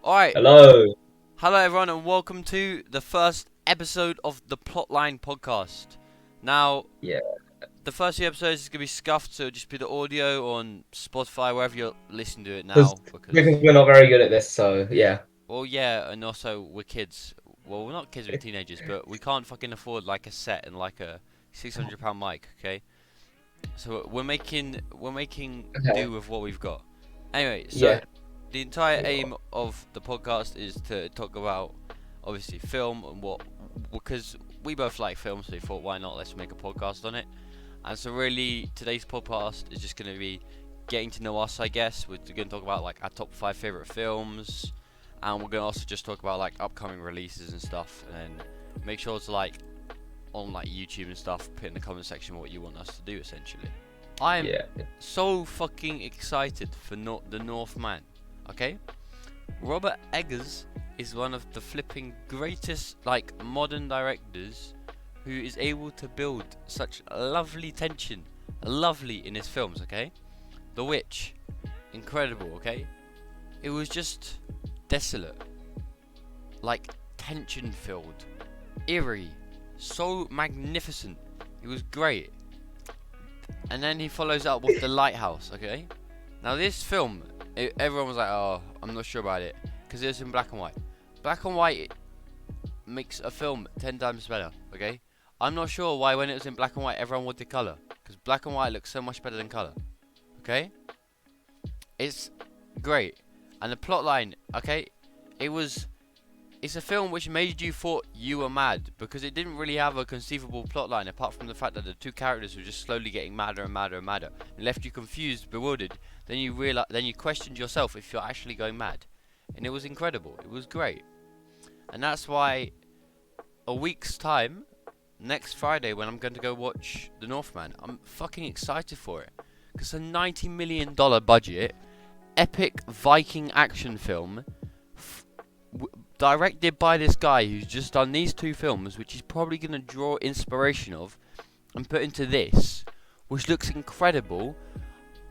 Alright, Hello. hello everyone and welcome to the first episode of the Plotline podcast. Now, Yeah. the first few episodes is going to be scuffed, so it'll just be the audio on Spotify, wherever you're listening to it Because now, because, we're not very good at this, so yeah. well, yeah, and also we're kids. Well, we're not kids, we're teenagers, but we can't fucking afford like a set and like a £600 mic, okay? So we're making Okay. do with what we've got. Anyway, so Yeah. the entire aim of the podcast is to talk about obviously film and what, because we both like film, so we thought why not, let's make a podcast on it. And so really today's podcast is just going to be getting to know us, I guess. We're going to talk about like our top 5 favorite films, and we're going to also just talk about like upcoming releases and stuff, and then make sure to like on like YouTube and stuff, put in the comment section what you want us to do essentially. I'm Yeah. so fucking excited for the Northman. Okay, Robert Eggers is one of the flipping greatest like modern directors who is able to build such lovely tension, lovely in his films. Okay, The Witch, incredible. Okay, it was just desolate, like tension filled, eerie, so magnificent. It was great. And then he follows up with The Lighthouse, okay? Now this film, everyone was like, oh, I'm not sure about it, because it was in black and white. Black and white makes a film 10 times better, okay? I'm not sure why when it was in black and white everyone wanted colour, because black and white looks so much better than colour, okay? It's great. And the plot line, okay, it's a film which made you thought you were mad, because it didn't really have a conceivable plotline apart from the fact that the two characters were just slowly getting madder and madder and madder. It left you confused, bewildered. Then you questioned yourself if you're actually going mad, and it was incredible. It was great, and that's why a week's time, next Friday when I'm going to go watch The Northman, I'm fucking excited for it, because a $90 million budget, epic Viking action film. Directed by this guy who's just done these two films, which he's probably going to draw inspiration of and put into this, which looks incredible.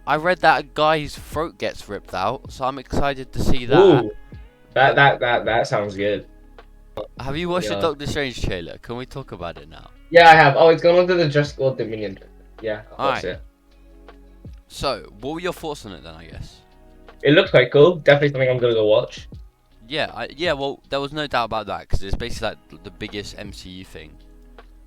I read that a guy's throat gets ripped out, so I'm excited to see that. Ooh. That But that that that sounds good. have you watched the Yeah. Doctor Strange trailer? Can we talk about it now? Yeah, I have. Oh, it's gone onto the Just World Dominion. Yeah, I've watched Alright, it. so what were your thoughts on it then, I guess? It looks quite cool. Definitely something I'm gonna go watch. Yeah, well, there was no doubt about that, because it's basically like the biggest MCU thing.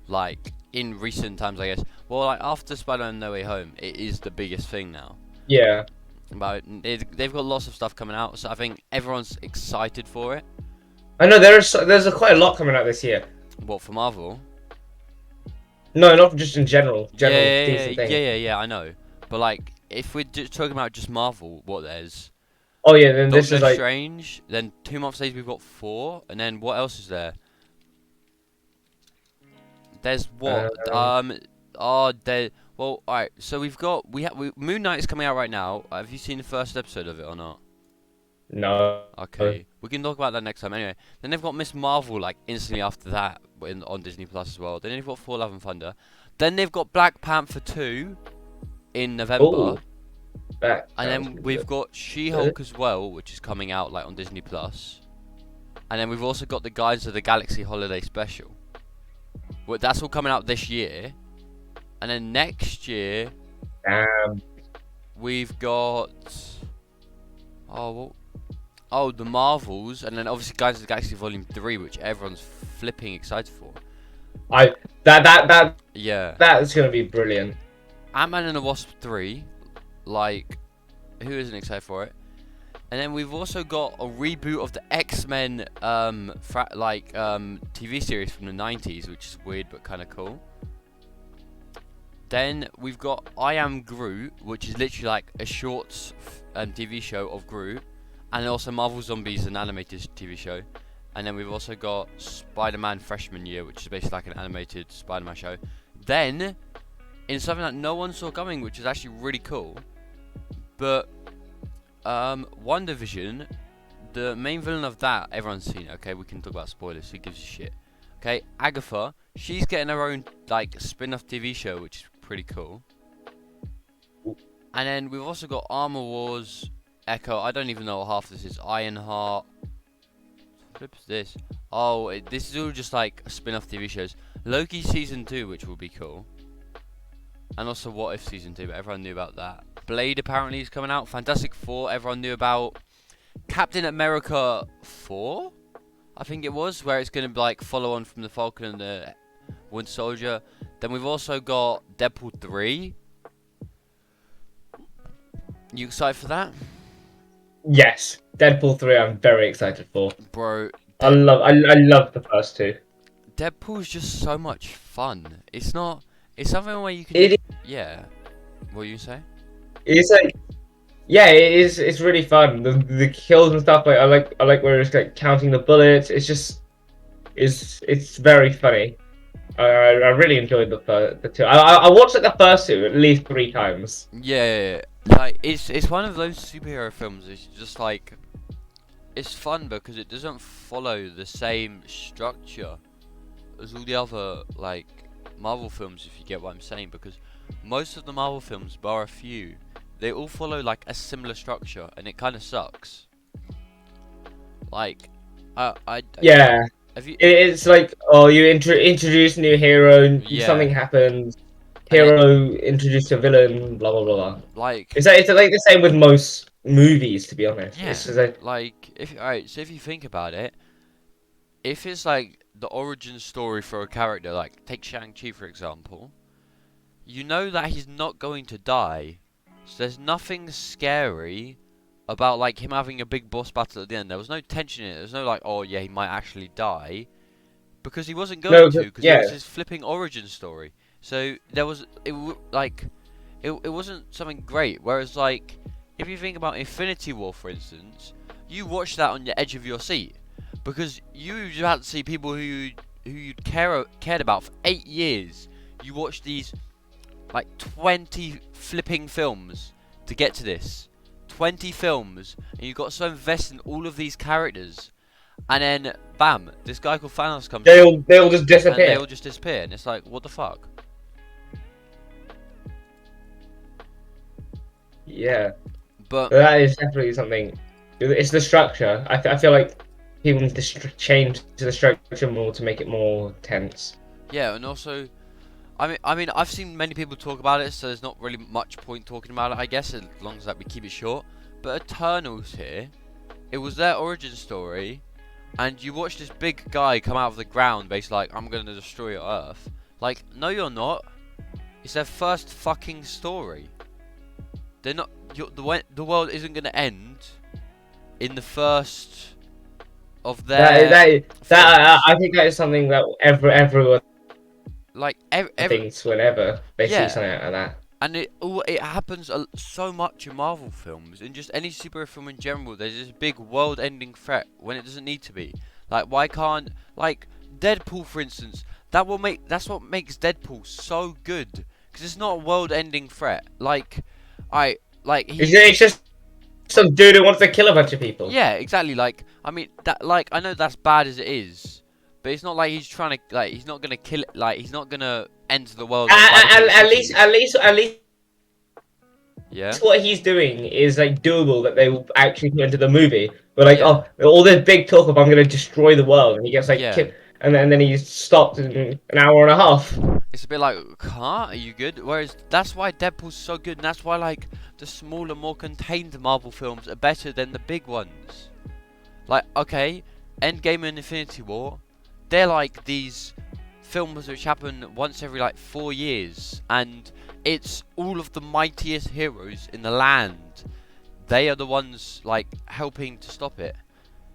Like, in recent times, I guess. Well, like, after Spider-Man No Way Home, it is the biggest thing now. Yeah. But they've got lots of stuff coming out, so I think everyone's excited for it. I know quite a lot coming out this year. What, for Marvel? No, not just in general. Yeah, General yeah, yeah, decent yeah, thing. yeah, yeah, I know. But like, if we're just talking about just Marvel, what there's Oh yeah, then this Doctor is like Strange. Then 2 months later we've got 4, and then what else is there? There's what? There. Well, alright. So Moon Knight is coming out right now. Have you seen the first episode of it or not? no. Okay, we can talk about that next time. Anyway, then they've got Miss Marvel like instantly after that on Disney Plus as well. Then they've got Thor: Love and Thunder. Then they've got Black Panther 2 in November, Ooh, that and sounds then good. we've got She-Hulk as well, which is coming out like on Disney Plus. And then we've also got the Guardians of the Galaxy Holiday Special. Well, that's all coming out this year, and then next year Damn. we've got the Marvels, and then obviously Guardians of the Galaxy Volume 3, which everyone's flipping excited for. I that that that Yeah. that's gonna be brilliant. Ant-Man and the Wasp 3, like, who isn't excited for it? And then we've also got a reboot of the X-Men, TV series from the 90s, which is weird but kind of cool. Then we've got I Am Groot, which is literally like a short TV show of Groot. And also Marvel Zombies, an animated TV show. And then we've also got Spider-Man Freshman Year, which is basically like an animated Spider-Man show. Then, in something that no one saw coming, which is actually really cool, but WandaVision, the main villain of that, everyone's seen it, okay? We can talk about spoilers, who gives a shit. Okay, Agatha, she's getting her own like spin-off TV show, which is pretty cool. And then we've also got Armor Wars, Echo, I don't even know what half this is, Ironheart, Flips this. Oh, this is all just like spin-off TV shows. Loki season 2, which will be cool. And also What If season 2, but everyone knew about that. Blade apparently is coming out. Fantastic Four, everyone knew about. Captain America 4, I think it was, where it's going to like follow on from the Falcon and the Winter Soldier. Then we've also got Deadpool 3. You excited for that? Yes, Deadpool 3. I'm very excited for. Bro, I love the first two. Deadpool's just so much fun. It's not. It's something where you can. It Yeah. What you say? is like, yeah, it is. It's really fun. The kills and stuff. Like I like where it's like counting the bullets. It's just, it's very funny. I really enjoyed the two. I watched like the first two at least 3 times. Yeah. Like it's one of those superhero films. It's just like. It's fun because it doesn't follow the same structure as all the other like Marvel films, if you get what I'm saying, because most of the Marvel films, bar a few, they all follow like a similar structure, and it kind of sucks. Like, Yeah, have you? it's like, oh, you introduce a new hero, Yeah, something happens, and it, hero introduce a villain, blah blah blah blah. like, It's like the same with most movies, to be honest. yeah, It's just like, like if alright, so if you think about it, if it's like the origin story for a character, like take Shang-Chi for example, you know that he's not going to die, so there's nothing scary about like him having a big boss battle at the end. There was no tension in it. There's no like, oh yeah, he might actually die, because he wasn't going no, to, because it yeah, was his flipping origin story. So there was it wasn't something great. Whereas like if you think about Infinity War for instance, you watch that on the edge of your seat because you had to see people who you'd cared about for 8 years. You watch these like 20 flipping films to get to this. 20 films, and you got so invested in all of these characters, and then bam, this guy called Thanos comes they'll just and disappear. they all just disappear, and it's like, what the fuck? Yeah, But that is definitely something. It's the structure. I feel like people need to change the structure more to make it more tense. yeah, and also, I mean, I've seen many people talk about it, so there's not really much point talking about it, I guess, as long as we keep it short. But Eternals here, it was their origin story, and you watch this big guy come out of the ground, basically like, I'm gonna destroy your Earth. Like, no, you're not. It's their first fucking story. They're not. The world isn't gonna end in the first of their. I think that is something that everyone Like thinks whenever they see yeah, something like that. and it happens so much in Marvel films, in just any superhero film in general. There's this big world-ending threat when it doesn't need to be. Like, why can't like Deadpool, for instance? That's what makes Deadpool so good, because it's not a world-ending threat. Like, It's just some dude who wants to kill a bunch of people. yeah, exactly. Like, I mean, that, like, I know that's bad as it is, but it's not like he's trying to, like, he's not gonna kill it. Like, he's not gonna end the world. At least Yeah. what he's doing is like doable that they will actually put into the movie. But like, Yeah. oh, all this big talk of I'm gonna destroy the world, and he gets like Yeah. killed, and then he's stopped in an hour and a half. It's a bit like, huh? Are you good? Whereas that's why Deadpool's so good, and that's why like the smaller, more contained Marvel films are better than the big ones. Like, okay, Endgame and Infinity War, they're like these films which happen once every like 4 years, and it's all of the mightiest heroes in the land. They are the ones like helping to stop it,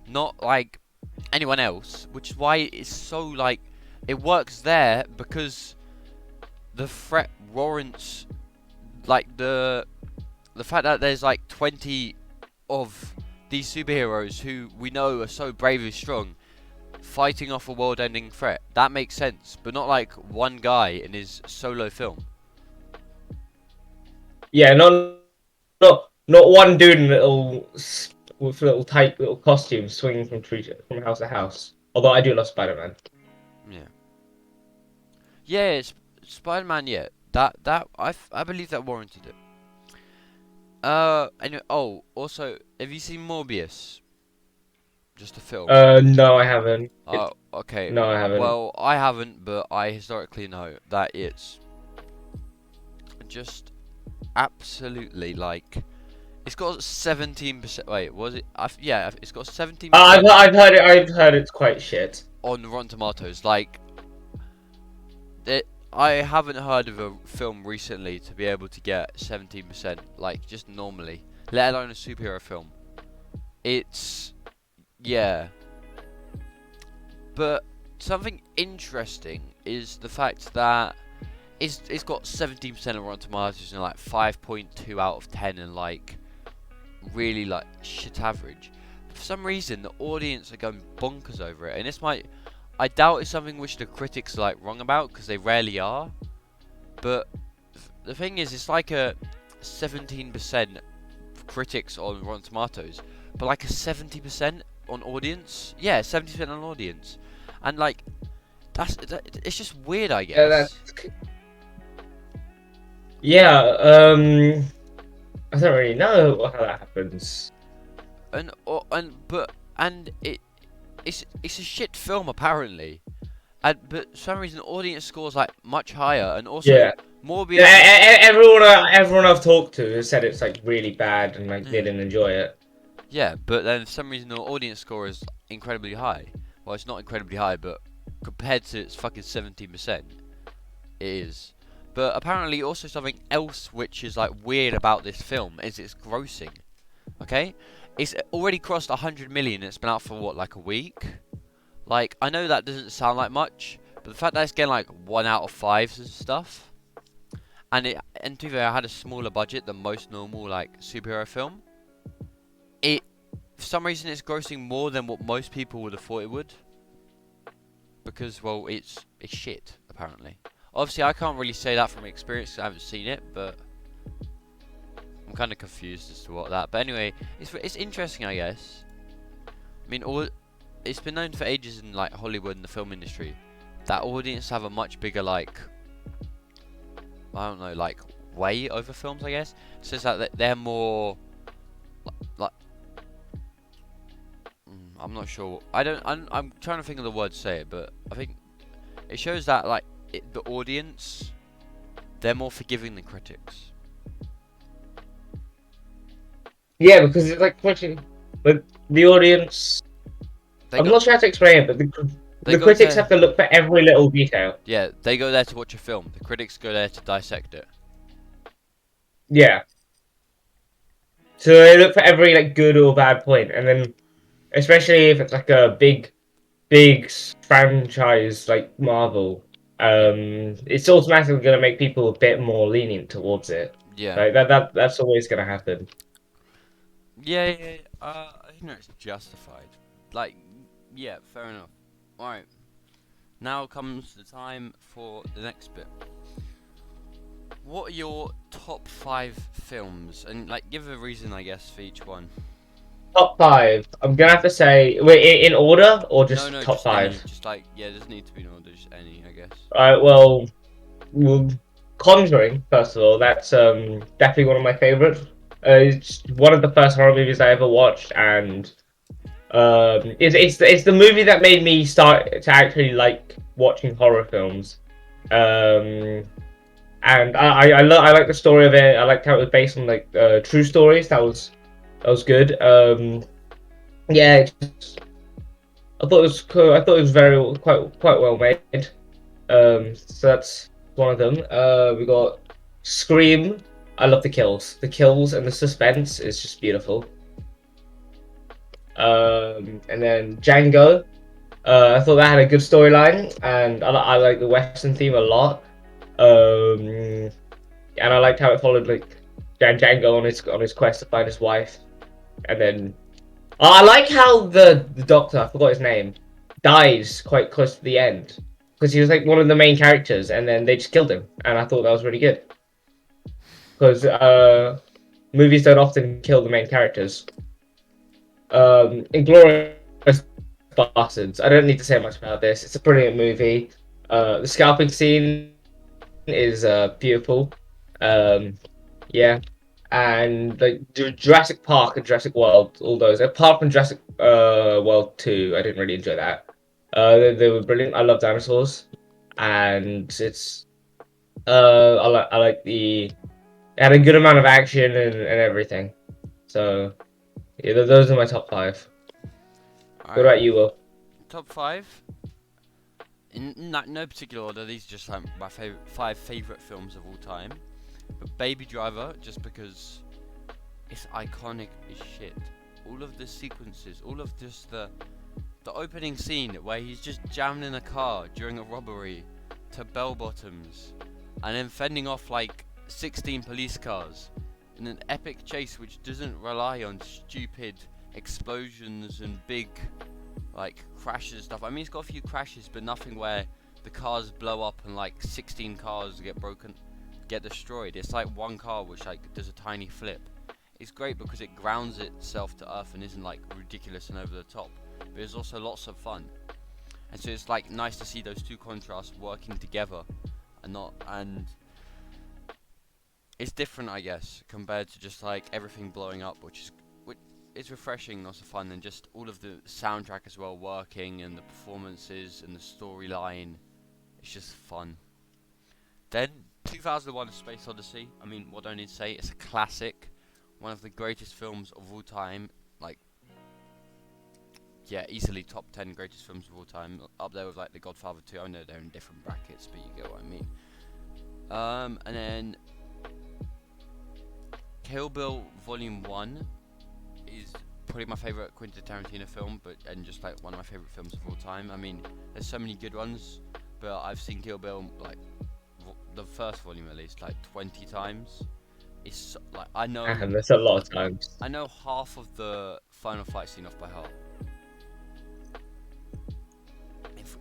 not like anyone else. Which is why it's so like it works there, because the threat warrants like the fact that there's like 20 of these superheroes who we know are so brave and strong fighting off a world-ending threat. That makes sense, but not like one guy in his solo film. Yeah, not one dude in with little tight little costumes swinging from house to house. Although I do love Spider-Man. Yeah. Yeah, it's Spider-Man. Yeah, that I believe that warranted it. Anyway, oh, also, have you seen Morbius? Just a film. No, I haven't. Oh, okay. No, I haven't. Well, I haven't, but I historically know that it's just absolutely like it's got 17%. Wait, was it? Yeah, it's got 17% I've heard it. I've heard it's quite shit. on Rotten Tomatoes. Like, I haven't heard of a film recently to be able to get 17%. Like, just normally, let alone a superhero film. It's yeah, but something interesting is the fact that it's got 17% of Rotten Tomatoes and like 5.2 out of 10 and like really like shit average. For some reason, the audience are going bonkers over it, and this might, I doubt it's something which the critics are like wrong about because they rarely are. But the thing is, it's like a 17% critics on Rotten Tomatoes, but like a 70% on audience. Yeah, 70% on audience, and like it's just weird, I Yeah, guess. yeah. I don't really know how that happens. It's a shit film apparently, and but for some reason the audience scores like much higher, and also Yeah. Morbius. Yeah, everyone I've talked to has said it's like really bad and like they didn't enjoy it. Yeah, but then for some reason the audience score is incredibly high. Well, it's not incredibly high, but compared to its fucking 17%, it is. But apparently also something else which is like weird about this film is its grossing. Okay? It's already crossed 100 million. It's been out for what, like a week? Like, I know that doesn't sound like much, but the fact that it's getting like 1 out of 5s and stuff, and to be fair, I had a smaller budget than most normal like superhero film. It, for some reason, it's grossing more than what most people would have thought it would, because well, it's shit apparently. Obviously, I can't really say that from experience 'cause I haven't seen it, but I'm kind of confused as to what that. But anyway, it's interesting, I guess. I mean, it's been known for ages in like Hollywood and the film industry that audience have a much bigger like, I don't know, like way over films, I guess. It says that they're more like I'm not sure. I'm trying to think of the word to say it, but I think it shows that like the audience, they're more forgiving than critics. Yeah, because it's like watching, but the audience. They I'm go not sure how to explain it, but they the go critics to have to look for every little detail. yeah, they go there to watch a film. The critics go there to dissect it. Yeah. So they look for every like good or bad point, and then especially if it's like a big franchise like Marvel, Yeah. it's automatically gonna make people a bit more lenient towards it. Yeah. Like that's always gonna happen. Yeah. I think that's justified. Like, yeah, fair enough. Alright. Now comes the time for the next bit. What are your top 5 films? And, like, give a reason, I guess, for each one. Top five. I'm gonna have to say, wait, in order or just No, top just any. five? Just, like, yeah, it doesn't need to be in order, just any, I guess. Alright, well, Conjuring first of all. That's definitely one of my favorites. It's one of the first horror movies I ever watched, and it's the movie that made me start to actually like watching horror films. Um, and I like the story of it. I liked how it was based on like true stories. That was good. Yeah, I thought it was cool. I thought it was quite well made. So that's one of them. We got Scream. I love the kills. The kills and the suspense is just beautiful. And then Django. I thought that had a good storyline, and I like the Western theme a lot. And I liked how it followed like Django on his quest to find his wife, and then I like how the doctor, I forgot his name, dies quite close to the end because he was like one of the main characters, and then they just killed him, and I thought that was really good because movies don't often kill the main characters. Inglourious Bastards. I don't need to say much about this. It's a brilliant movie. The scalping scene is beautiful. Yeah, and like Jurassic Park and Jurassic World, all those. Apart from Jurassic World 2, I didn't really enjoy that. They were brilliant. I love dinosaurs, and it's I like the it had a good amount of action and everything. So yeah, those are my top five. What Alright, about you, Will? top five. In no particular order, these are just like my five favorite films of all time. But Baby Driver, just because it's iconic as shit. All of the sequences, all of just the opening scene where he's just jammed in a car during a robbery to bell bottoms, and then fending off like 16 police cars in an epic chase which doesn't rely on stupid explosions and big like crashes and stuff. I mean, it's got a few crashes, but nothing where the cars blow up and like 16 cars get destroyed. It's like one car which like does a tiny flip. It's great because it grounds itself to earth and isn't like ridiculous and over the top, but there's also lots of fun. And so it's like nice to see those two contrasts working together, and it's different, I guess, compared to just like everything blowing up, which is refreshing and also fun, and just all of the soundtrack as well working, and the performances and the storyline. It's just fun. Then 2001: A Space Odyssey. I mean, what do I need to say? It's a classic, one of the greatest films of all time. Like, yeah, easily top 10 greatest films of all time. Up there with like The Godfather 2. I know they're in different brackets, but you get what I mean. And then Kill Bill Volume 1 is probably my favourite Quentin Tarantino film, and just like one of my favourite films of all time. I mean, there's so many good ones, but I've seen Kill Bill like the first volume at least like 20 times. It's so, like I know That's a lot of times. I know half of the final fight scene off by heart.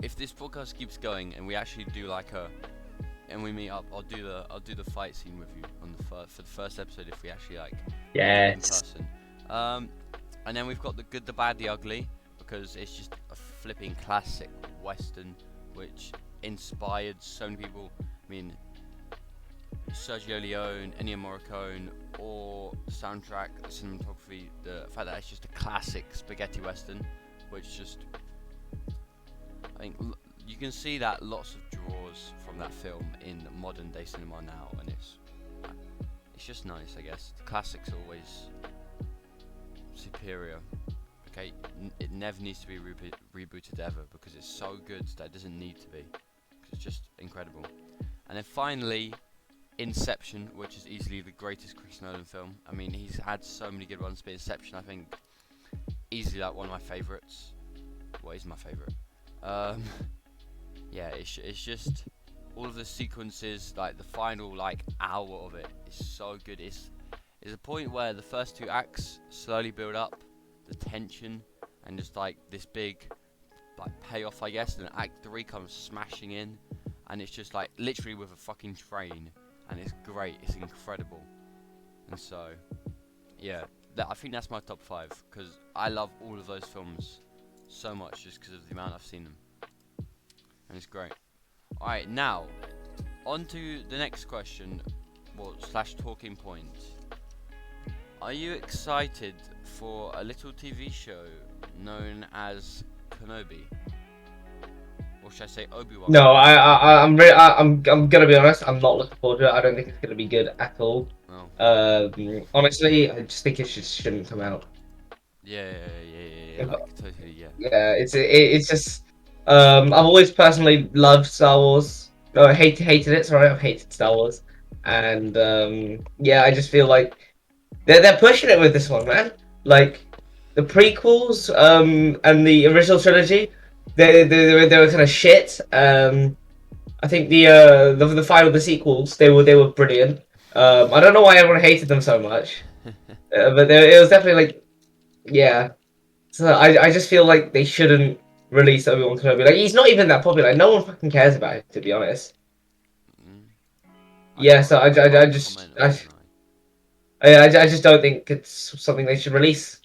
If this podcast keeps going and we actually do like and we meet up, I'll do the fight scene with you on for the first episode if we actually like Yes. in person. And then we've got The Good, the Bad, the Ugly, because it's just a flipping classic western which inspired so many people. I mean, Sergio Leone, Ennio Morricone, or the soundtrack, the cinematography, the fact that it's just a classic spaghetti western, which just, I think you can see that lots of draws from that film in modern day cinema now, and it's just nice, I guess. The classics are always superior. Okay, it never needs to be rebooted ever, because it's so good that it doesn't need to be, because it's just incredible. And then finally, Inception, which is easily the greatest Chris Nolan film. I mean, he's had so many good ones, but Inception, I think, easily like one of my favourites. What is my favourite? Yeah, it's just all of the sequences, like the final like hour of it is so good. It's a point where the first two acts slowly build up the tension and just like this big like payoff, I guess, and then Act 3 comes smashing in, and it's just like literally with a fucking train, and it's great, it's incredible. And so yeah, I think that's my top 5, because I love all of those films so much just because of the amount I've seen them, and it's great. Alright, now on to the next question, slash talking point. Are you excited for a little TV show known as Kenobi? Or should I say Obi-Wan? No, I'm gonna be honest. I'm not looking forward to it. I don't think it's gonna be good at all. Oh. Honestly, I just think it shouldn't come out. Yeah, like totally, yeah. Yeah, it's just I've always personally loved Star Wars. No, I hated it. Sorry, I've hated Star Wars, and yeah, I just feel like they're pushing it with this one, man. Like the prequels, and the original trilogy, they were kind of shit. I think the final, the sequels, they were brilliant. I don't know why everyone hated them so much, but it was definitely like, yeah. So I just feel like they shouldn't release Obi-Wan Kenobi. Like, he's not even that popular. Like, no one fucking cares about it, to be honest. Yeah, so I just don't think it's something they should release.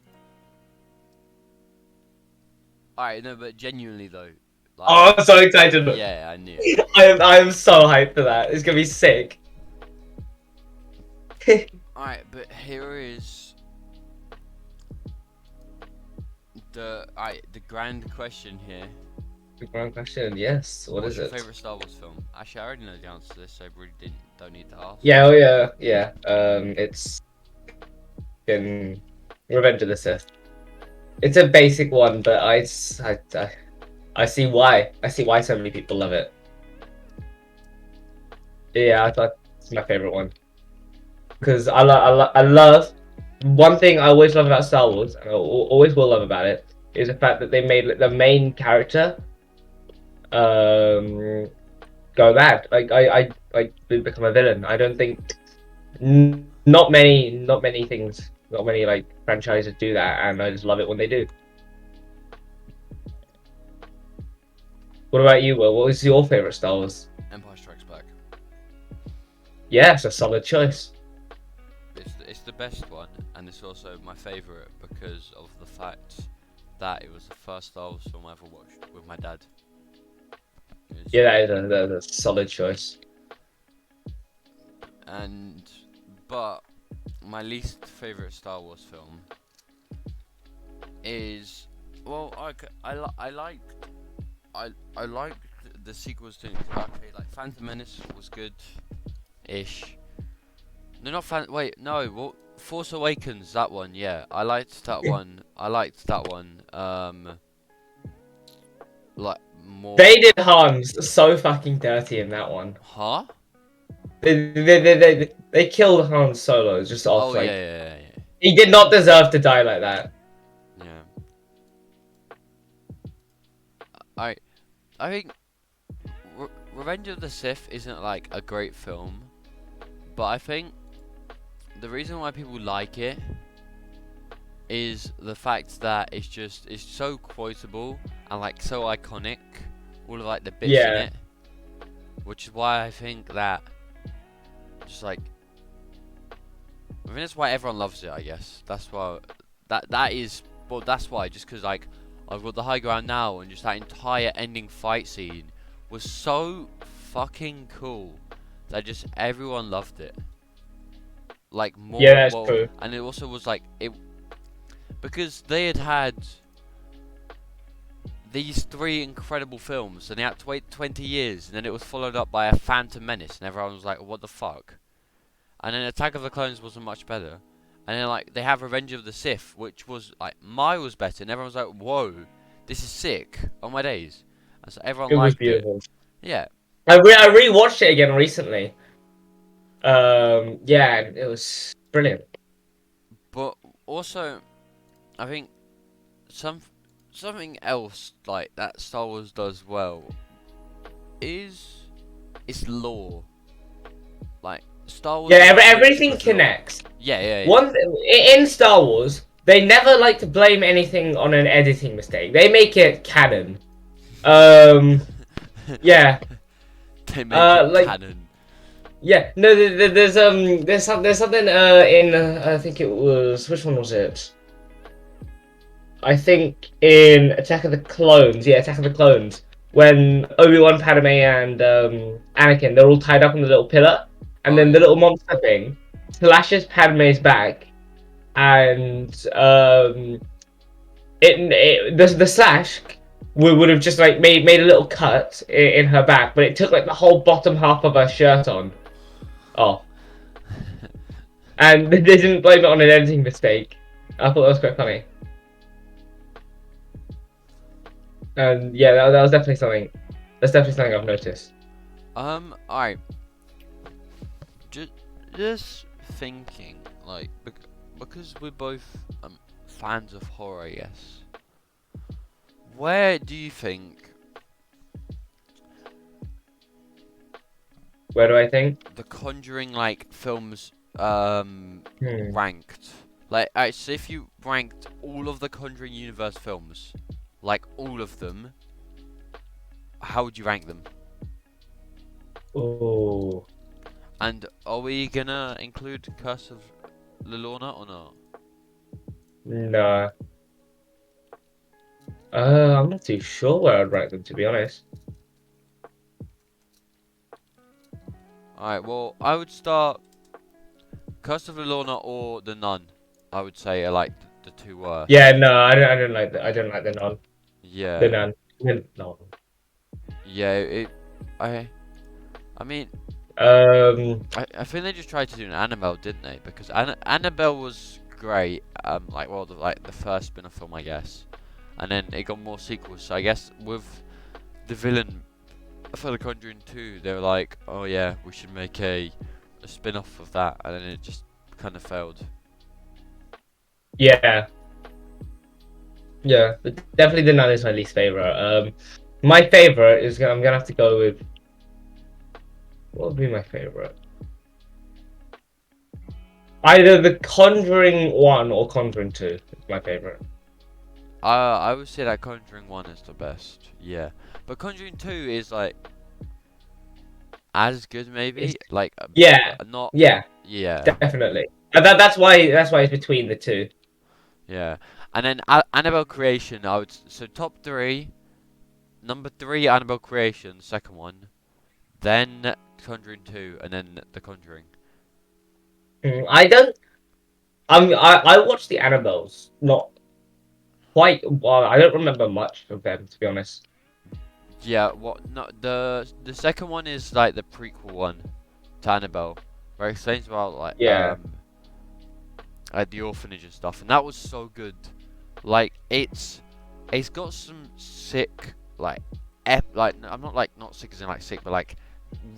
Alright, no, but genuinely though. Like, Oh, I'm so excited. yeah, I knew. I am so hyped for that. It's gonna be sick. Alright, but here is the grand question here. The grand question, yes. What What's is your it? favorite Star Wars film? Actually, I already know the answer to this, so I really don't need to ask. Yeah, oh yeah, yeah. It's been Revenge of the Sith. It's a basic one, but I see why. I see why so many people love it. Yeah, I thought it's my favorite one because I love one thing I always love about Star Wars, and I always will love about it, is the fact that they made like, the main character um go bad. Like become a villain. I don't think not many things, not many like franchises do that, and I just love it when they do. What about you, Will? What was your favorite Star Wars? Empire Strikes Back. Yeah, it's a solid choice. It's the best one, and it's also my favorite because of the fact that it was the first Star Wars film I ever watched with my dad. Yeah, that is a solid choice. But my least favorite Star Wars film is, well, I liked the sequels to, okay, like Phantom Menace was good ish. No, not wait, no, well, Force Awakens, that one, yeah, I liked that one. Like more. They did Hans so fucking dirty in that one. Huh? They killed Han Solo just off Oh yeah, like yeah, yeah, he did not deserve to die like that. yeah. I I think Revenge of the Sith isn't like a great film, but I think the reason why people like it is the fact that it's so quotable and like so iconic, all of like the bits in Yeah, it, which is why I think that just like I think that's why everyone loves it. I guess that's why that is, well, that's why, just because like I've got the high ground now, and just that entire ending fight scene was so fucking cool that just everyone loved it. Like more, yeah, that's well, true. and it also was like it because they had these three incredible films, and they had to wait 20 years, and then it was followed up by a Phantom Menace, and everyone was like, "What the fuck?" And then Attack of the Clones wasn't much better, and then like they have Revenge of the Sith, which was like miles better, and everyone was like, "Whoa, this is sick!" On my days, and so everyone It was liked it. beautiful. Yeah, I rewatched it again recently. Yeah, it was brilliant. but also I think some something else like that Star Wars does well is its lore. Like Star Wars Yeah, is rich everything with lore. connects. Yeah, yeah, yeah. One in Star Wars, they never like to blame anything on an editing mistake. They make it canon. Um, yeah. They make it Like canon. yeah. No, there's something in I think it was which one was it? I think in Attack of the Clones. Yeah, Attack of the Clones. When Obi-Wan, Padme, and Anakin, they're all tied up on the little pillar, and Oh then the yeah. little monster thing slashes Padme's back, and the slash would have just like made a little cut in her back, but it took like the whole bottom half of her shirt on off, and they didn't blame it on an editing mistake. I thought that was quite funny, and yeah, that was definitely something. That's definitely something I've noticed. Alright. Just thinking, like, because we're both fans of horror, I guess. Where do you think Where do I think? the Conjuring like films Hmm. ranked? Like, alright, so if you ranked all of the Conjuring universe films, like all of them, how would you rank them? Oh And are we gonna include Curse of La Lorna or not? no. I'm not too sure where I'd rank them, to be honest. Alright, well, I would start Curse of La Llorona or The Nun, I would say are like the two worst. Yeah, no, I don't like the I don't like the nun. The Yeah, nun. The nun. yeah. I mean, Um, I think they just tried to do an Annabelle, didn't they? Because Annabelle was great. Like well, like the first spin-off film, I guess, and then it got more sequels. So I guess with the villain for The Conjuring 2, they were like, oh yeah, we should make a spin-off of that, and then it just kind of failed. yeah, yeah, but definitely the nun is my least favorite. My favorite is I'm gonna have to go with what would be my favorite? Either The Conjuring 1 or Conjuring 2 is my favorite. I would say that Conjuring 1 is the best, yeah. But Conjuring 2 is like as good, maybe. It's, Like, yeah, not. yeah, Yeah, definitely. That's why it's between the two. yeah. And then Annabelle Creation, so top three. Number three, Annabelle Creation, second one. Then Conjuring 2, and then The Conjuring. I don't. I watched the Annabelles, not quite. Well, I don't remember much of them, to be honest. Yeah, what? No, the second one is like the prequel one to Annabelle, where it explains about Yeah. like the orphanage and stuff, and that was so good. Like it's got some sick like I'm not like not sick as in like sick, but like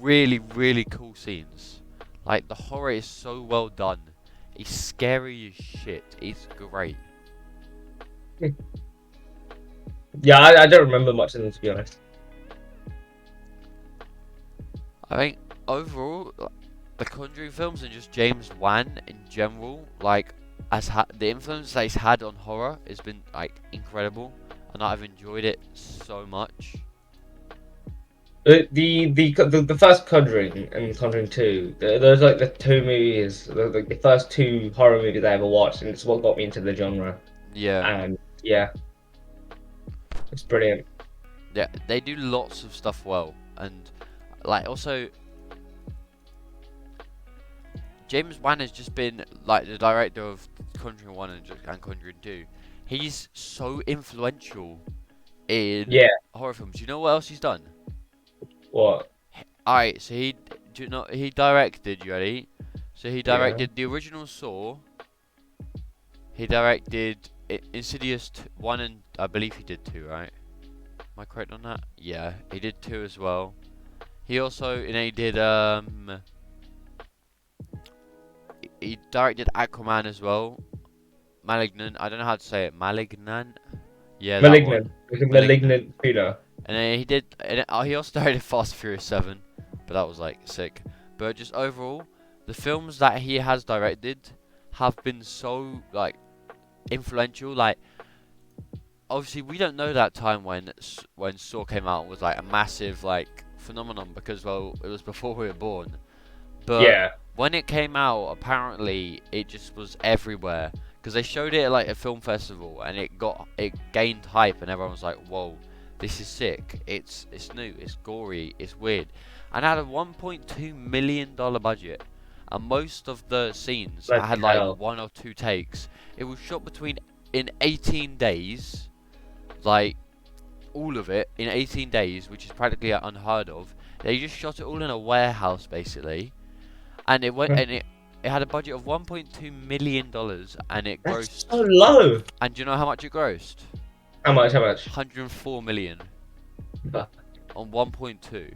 really cool scenes. Like the horror is so well done. It's scary as shit. It's great. Yeah, I don't remember much of them, to be honest. I think overall, the Conjuring films and just James Wan in general, like the influence that he's had on horror has been like incredible, and I've enjoyed it so much. The first Conjuring and Conjuring 2, those like the two movies, like the first two horror movies I ever watched, and it's what got me into the genre. Yeah, And yeah, it's brilliant. yeah, they do lots of stuff well, and like also James Wan has just been like the director of Conjuring 1 and Conjuring 2. He's so influential in Yeah. horror films. You know what else he's done? What? Alright, so he directed, you ready? So he Yeah. directed the original Saw. He directed Insidious 1 and I believe he did 2, right? Am I correct on that? Yeah, he did 2 as well. He also, he did, he directed Aquaman as well. Malignant, I don't know how to say it. Malignant? Yeah, that one. Malignant. Like a Malignant. malignant thriller. And then he also directed Fast and Furious 7, but that was like sick. But just overall, the films that he has directed have been so like influential. Like obviously we don't know that time when Saw came out was like a massive like phenomenon because well it was before we were born. But Yeah. when it came out, apparently it just was everywhere because they showed it at like a film festival and it gained hype and everyone was like, "Whoa, this is sick! It's new, it's gory, it's weird." And it had a $1.2 million budget, and most of the scenes Bloody had hell. like 1 or 2 takes. It was shot in 18 days, like all of it in 18 days, which is practically unheard of. They just shot it all in a warehouse basically. And it had a budget of $1.2 million, and it That's grossed. so low. And do you know how much it grossed? How much? How much? 104 million But on 1.2.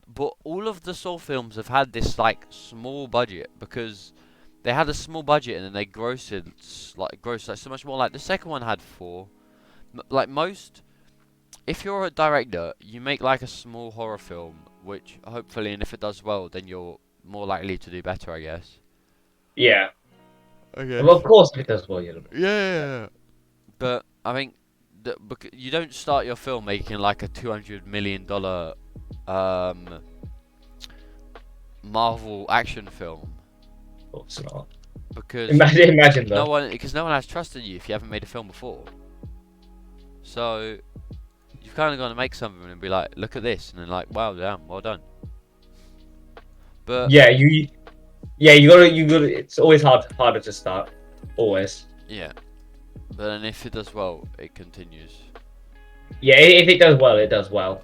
But all of the Saw films have had this like small budget because they had a small budget and then they grossed like so much more. Like the second one had 4. Like most, if you're a director, you make like a small horror film, which hopefully, and if it does well, then you're more likely to do better, I guess. yeah. I Well, of guess. course it does well, you know. Yeah. But I think that you don't start your film making like a $200 million Marvel action film Of course not. because Imagine no though. one has trust in you if you haven't made a film before. So you've kind of got to make something and be like, look at this, and then like, wow, damn, well done. But Yeah, you Yeah, you gotta. It's always harder to start. Always. Yeah. But then if it does well, it continues. Yeah, if it does well, it does well.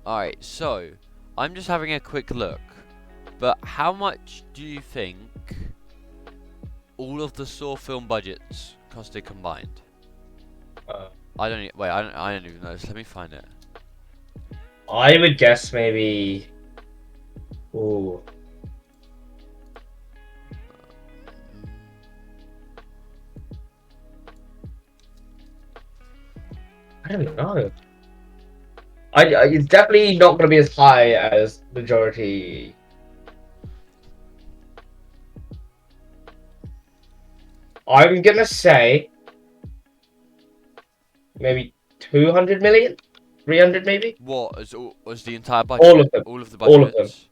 Alright, so I'm just having a quick look. But how much do you think all of the Saw film budgets costed combined? Uh, I don't wait, I don't even know. So let me find it. I would guess maybe. Ooh, I don't know. It's definitely not going to be as high as majority. I'm gonna say maybe 200 million, 300 maybe. What was the entire budget? All of them, All of the all of them, budgets.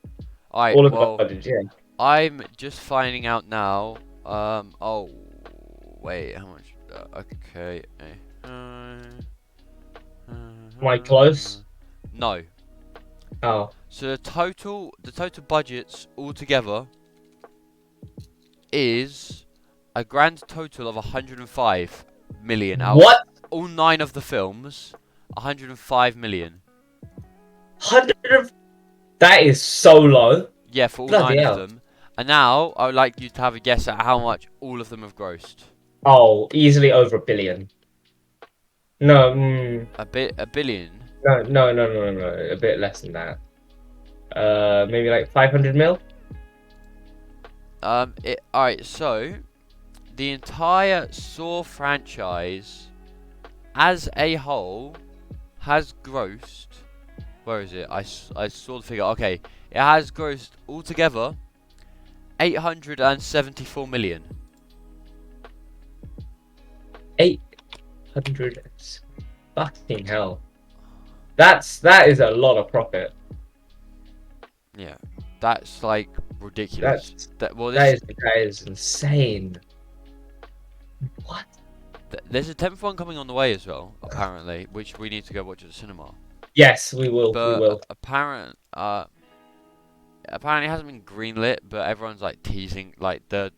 Alright, all of the well, budgets. Yeah. I'm just finding out now. Oh, wait, how much? Okay. Am I close? No. Oh, So the total budgets altogether is a grand total of 105 million out what? of all 9 of the films. 105 million. 100? That is so low. Yeah, for all Bloody 9 of hell. them. And now I would like you to have a guess at how much all of them have grossed. Oh, easily over a billion. No, A billion. no. A bit less than that. Maybe like 500 mil. Alright, so the entire Saw franchise as a whole has grossed. Where is it? I saw the figure. Okay, it has grossed altogether 874 million. 800. Fucking hell. That is a lot of profit. Yeah, that's like ridiculous. That Is insane. What? There's a 10th one coming on the way as well, apparently, which we need to go watch at the cinema. Yes, we will. But We will. apparently it hasn't been greenlit, but everyone's like teasing, like the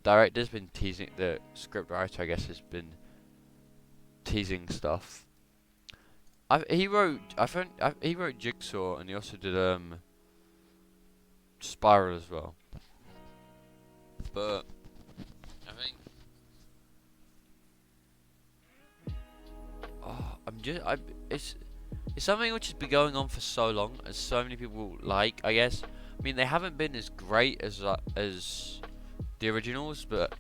director's been teasing, the script writer I guess has been teasing stuff. He wrote Jigsaw, and he also did Spiral as well. But I think it's something which has been going on for so long, as so many people like. I guess. I mean, they haven't been as great as the originals, but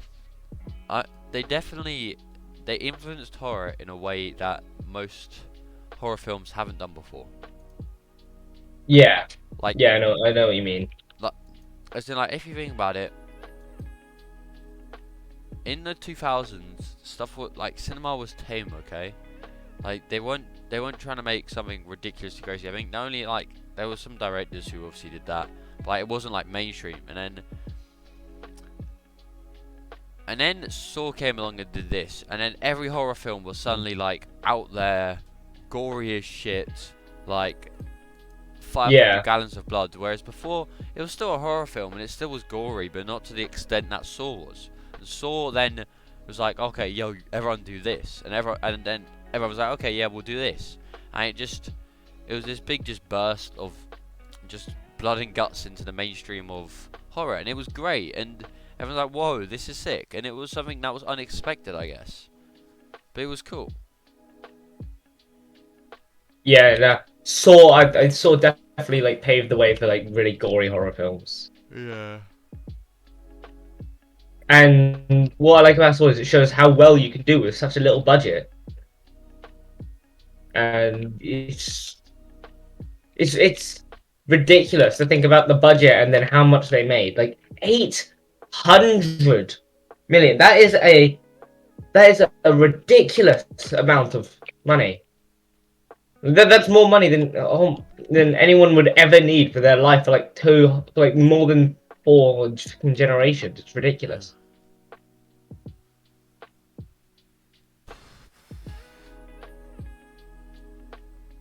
they definitely influenced horror in a way that most horror films haven't done before. Yeah. Like, Yeah, I know what you mean. as in, like, if you think about it, in the 2000s, stuff like cinema was tame, okay? Like they weren't trying to make something ridiculously crazy. I think not only like there were some directors who obviously did that, but like, it wasn't like mainstream. And then Saw came along and did this, and then every horror film was suddenly like out there, gory as shit, like 500 Yeah. gallons of blood. Whereas before it was still a horror film and it still was gory, but not to the extent that Saw was. And Saw then was like, okay, yo, everyone do this, and then everyone was like, okay, yeah, we'll do this, and it was this big just burst of just blood and guts into the mainstream of horror, and it was great, and everyone's like, whoa, this is sick, and it was something that was unexpected, I guess, but it was cool. Yeah, no. I saw definitely like paved the way for like really gory horror films. Yeah. And what I like about Saw is it shows how well you can do with such a little budget. And it's ridiculous to think about the budget and then how much they made. Like 800 million. That is a ridiculous amount of money. That's more money than anyone would ever need for their life for like more than 4 generations. It's ridiculous.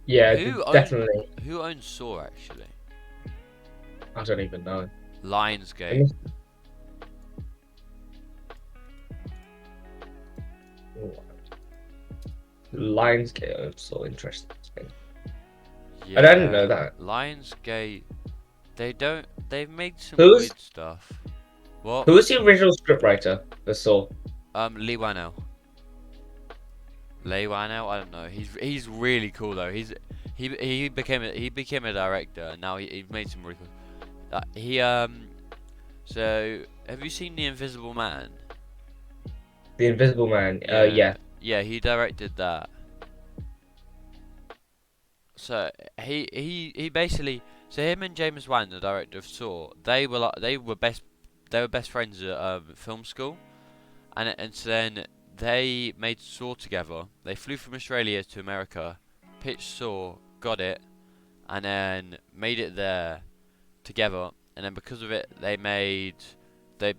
Yeah, definitely. Who owns Saw actually? I don't even know. Lionsgate. Lionsgate. I'm so interested. Yeah, I didn't know that. Lionsgate. They've made some Who's weird stuff. What? who's the original scriptwriter for Saw? Lee Wanell. Lee Wanell. I don't know. He's really cool though. He became a director and now he's made some really cool. So have you seen The Invisible Man? The Invisible Man. Yeah. Yeah, he directed that. So he basically, so him and James Wan, the director of Saw, they were best friends at film school, and so then they made Saw together. They flew from Australia to America, pitched Saw, got it, and then made it there together. And then because of it, they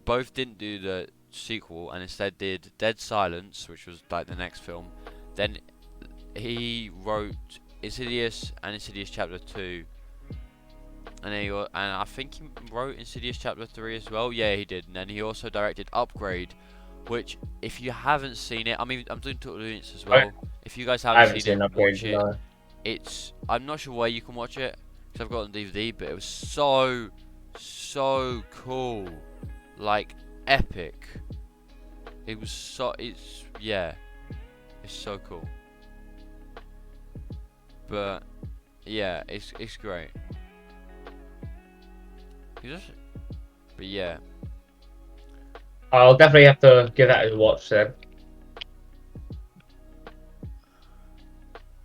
both didn't do the sequel and instead did Dead Silence, which was like the next film. Then he wrote Insidious and Insidious Chapter 2, and I think he wrote Insidious Chapter 3 as well. Yeah, he did. And then he also directed Upgrade, which if you haven't seen it, I mean, I'm doing Total Audience as well. If you guys I haven't haven't seen seen it, Upgrade. watch it. No. I'm not sure where you can watch it because I've got it on DVD, but it was so cool, like epic. It's so cool. But yeah, it's great. But yeah, I'll definitely have to give that a watch then.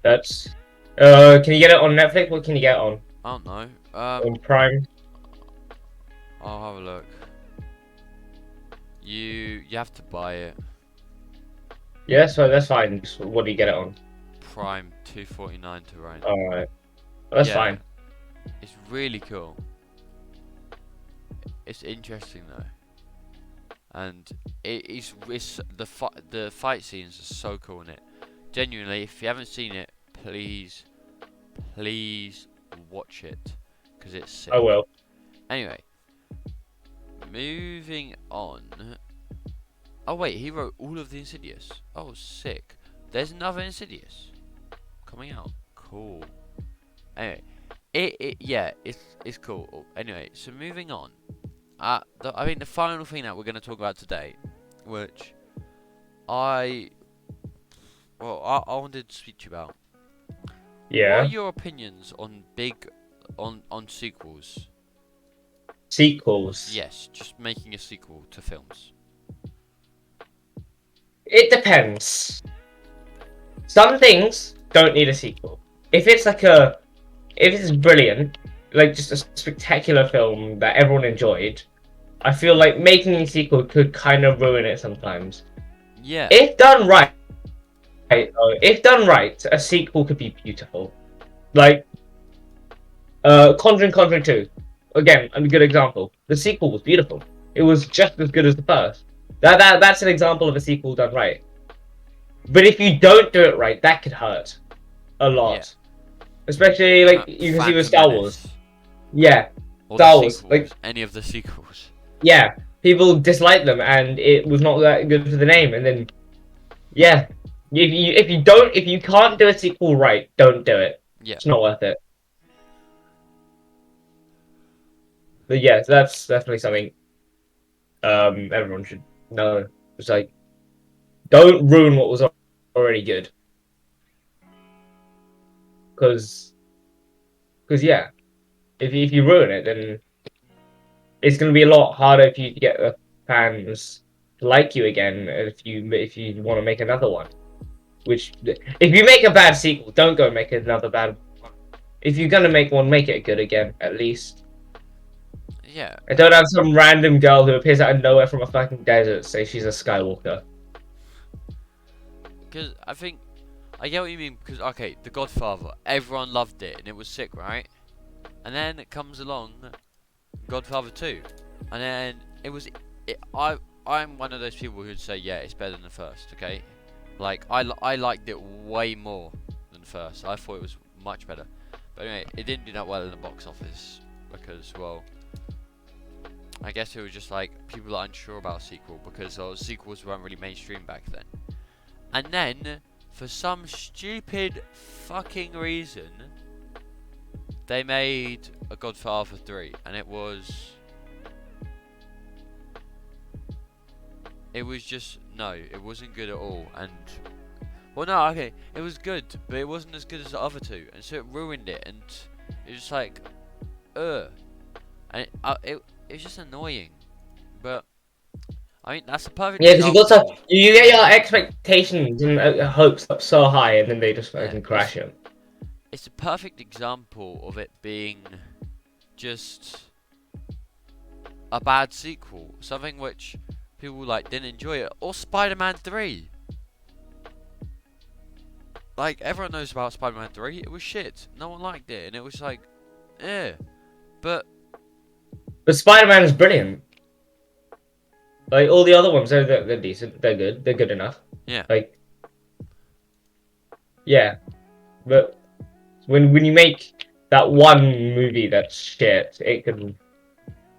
That's. Can you get it on Netflix? What can you get it on? I don't know. On Prime? I'll have a look. You have to buy it. Yeah, so that's fine. So what do you get it on? Prime $2.49 to rent. Alright. That's Yeah, fine. It's really cool. It's interesting though, and it's the fight scenes are so cool in it. Genuinely, if you haven't seen it, please watch it because it's sick. I will. Anyway, moving on. Oh wait, he wrote all of the Insidious. Oh, sick. There's another Insidious coming out. Cool. Anyway, it's cool. Anyway, so moving on. I think the final thing that we're going to talk about today, which I wanted to speak to you about. Yeah. What are your opinions on on sequels? Sequels. Yes, just making a sequel to films. It depends. Some things don't need a sequel. If it's brilliant, like just a spectacular film that everyone enjoyed, I feel like making a sequel could kind of ruin it sometimes. Yeah. If done right, a sequel could be beautiful. Like, Conjuring 2. Again, a good example. The sequel was beautiful. It was just as good as the first. That's an example of a sequel done right. But if you don't do it right, that could hurt a lot. Yeah. Especially like you can see with Star Wars. Yeah, or Star Wars, like any of the sequels. Yeah, people dislike them, and it was not that good for the name. And then, yeah, if you can't do a sequel right, don't do it. Yeah. It's not worth it. But yeah, so that's definitely something everyone should know. It's like, don't ruin what was already good. Because yeah, if you ruin it, then it's going to be a lot harder for you to get the fans to like you again if you want to make another one. Which, if you make a bad sequel, don't go make another bad one. If you're going to make one, make it good again, at least. Yeah. And don't have some random girl who appears out of nowhere from a fucking desert say she's a Skywalker. Because I get what you mean. Because okay, The Godfather, everyone loved it and it was sick, right? And then it comes along Godfather 2, and then I'm one of those people who'd say yeah, it's better than the first. Okay, like I liked it way more than the first. I thought it was much better. But anyway, it didn't do that well in the box office because, well, I guess it was just like people are unsure about a sequel because sequels weren't really mainstream back then. And then, for some stupid fucking reason, they made a Godfather 3, and it was just no, it wasn't good at all. And well, no, okay, it was good, but it wasn't as good as the other two, and so it ruined it. And it was just like, and it was just annoying. But I mean, that's a perfect Yeah, because you got example. you get your expectations and hopes up so high, and then they just Yeah, fucking crash them. it's a perfect example of it being just a bad sequel, something which people like didn't enjoy it. Or Spider-Man 3. Like, everyone knows about Spider-Man 3. It was shit. No one liked it, and it was like, eh. But But Spider-Man is brilliant. Like all the other ones, they're decent. They're good. They're good enough. yeah, Like yeah, but when you make that one movie that's shit,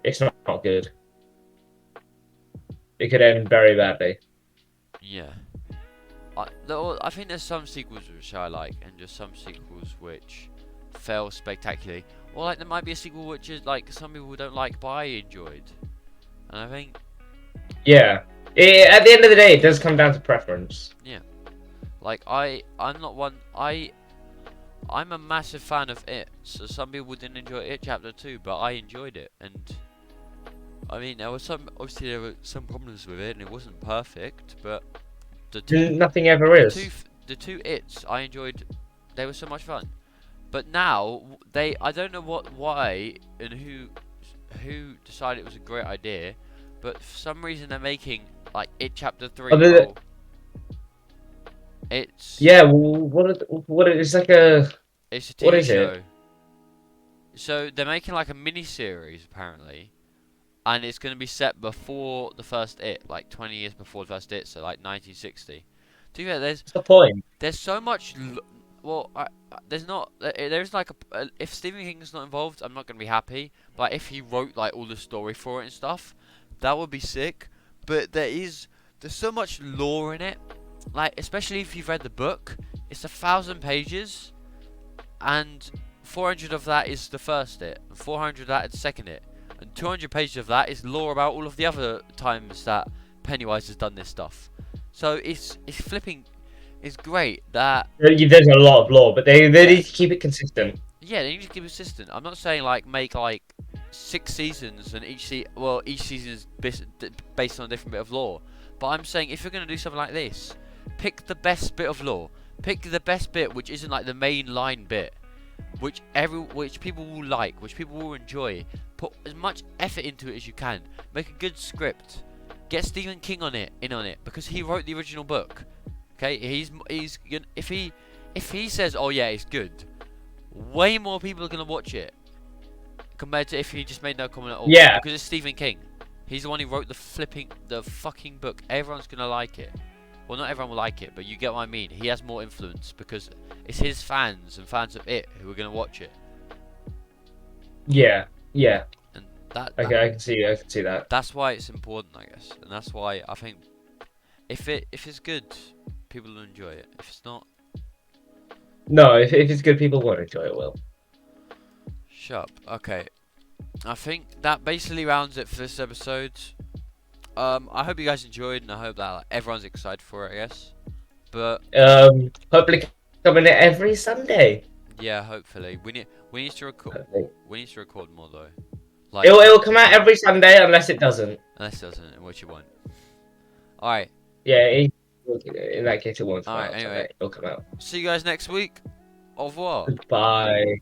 it's not good. It could end very badly. yeah. I think there's some sequels which I like, and just some sequels which fail spectacularly. Or like there might be a sequel which is like some people don't like, but I enjoyed. And I think Yeah. At the end of the day, it does come down to preference. yeah, like I'm not one. I'm a massive fan of It. So some people didn't enjoy It Chapter 2, but I enjoyed it. And I mean, obviously there were some problems with it, and it wasn't perfect. But Nothing ever is. the two It's I enjoyed. They were so much fun. But now I don't know why, and who decided it was a great idea, but for some reason they're making like It Chapter 3. Oh, It's yeah. It's like a it's a what TV is it? show. So they're making like a mini series apparently, and it's going to be set before the first It, like 20 years before the first It, so like 1960. To be fair, What's the point? there's so much. Well, there's not. There's like if Stephen King's not involved, I'm not gonna be happy. But if he wrote like all the story for it and stuff, that would be sick. But there's so much lore in it. Like especially if you've read the book, it's 1,000 pages, and 400 of that is the first It, and 400 of that is the second It, and 200 pages of that is lore about all of the other times that Pennywise has done this stuff. So it's flipping. It's great that There's a lot of lore, but they yeah, need to keep it consistent. yeah, they need to keep it consistent. I'm not saying like make like 6 seasons and each season is based on a different bit of lore. But I'm saying if you're gonna do something like this, pick the best bit of lore. Pick the best bit which isn't like the main line bit, which people will like, which people will enjoy. Put as much effort into it as you can. Make a good script. Get Stephen King in on it because he wrote the original book. Okay, if he says, "Oh yeah, it's good," way more people are gonna watch it compared to if he just made no comment at all. Yeah, Because it's Stephen King. He's the one who wrote the fucking book. Everyone's gonna like it. Well, not everyone will like it, but you get what I mean. He has more influence because it's his fans and fans of it who are gonna watch it. yeah, yeah. And that Okay, I can see that. that's why it's important, I guess. And that's why I think if it's good, people will enjoy it. If it's not, No, if it's good, people won't enjoy it. Will. shut up. Okay. I think that basically rounds it for this episode. I hope you guys enjoyed, and I hope that like, everyone's excited for it, I guess. But Hopefully coming in every Sunday. yeah, hopefully we need to record. Hopefully. We need to record more though. Like It'll come out every Sunday unless it doesn't. unless it doesn't, which you won't. All right. Yeah, in that case, it won't come All right. out. Anyway, Sunday. It'll come out. see you guys next week. Au revoir. Goodbye.